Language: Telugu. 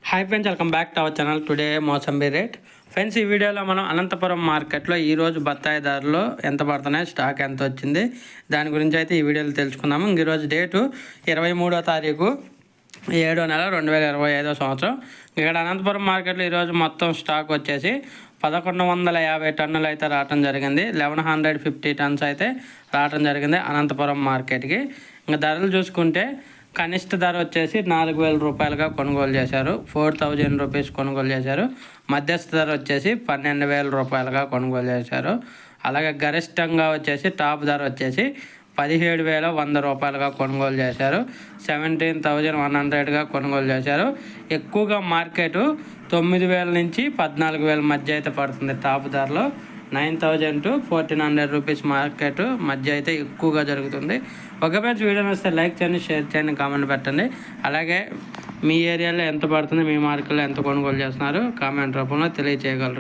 Hi friends, welcome back to our channel. Today mosambi rate. Friends, ఈ వీడియోలో మనం అనంతపురం మార్కెట్లో ఈరోజు బత్తాయి ధరలు ఎంత పడుతున్నాయి, స్టాక్ ఎంత వచ్చింది, దాని గురించి అయితే ఈ వీడియోలో తెలుసుకుందాము. ఈరోజు డేటు 23వ తారీఖు 7వ నెల 2025 సంవత్సరం. ఇక్కడ అనంతపురం మార్కెట్లో ఈరోజు మొత్తం స్టాక్ వచ్చేసి 1150 టన్నులు అయితే రావడం జరిగింది. 1150 టన్స్ అయితే రావడం జరిగింది అనంతపురం మార్కెట్కి. ఇంకా ధరలు చూసుకుంటే కనిష్ట ధర వచ్చేసి 4000 రూపాయలుగా కొనుగోలు చేశారు. 4000 రూపీస్ కొనుగోలు చేశారు. మధ్యస్థ ధర వచ్చేసి 12000 రూపాయలుగా కొనుగోలు చేశారు. అలాగే గరిష్టంగా వచ్చేసి టాప్ ధర వచ్చేసి 17100 రూపాయలుగా కొనుగోలు చేశారు. 17100గా కొనుగోలు చేశారు. ఎక్కువగా మార్కెట్ 9000 నుంచి 14000 మధ్య అయితే పడుతుంది. టాప్ ధరలో 9000 to 1400 రూపీస్ మార్కెట్ మధ్య అయితే ఎక్కువగా జరుగుతుంది. ఒక ఫ్రెండ్స్, వీడియో వస్తే లైక్ చేయండి, షేర్ చేయండి, కామెంట్ పెట్టండి. అలాగే మీ ఏరియాలో ఎంత పడుతుంది, మీ మార్కెట్లో ఎంత కొనుగోలు చేస్తున్నారు కామెంట్ రూపంలో తెలియజేయగలరు.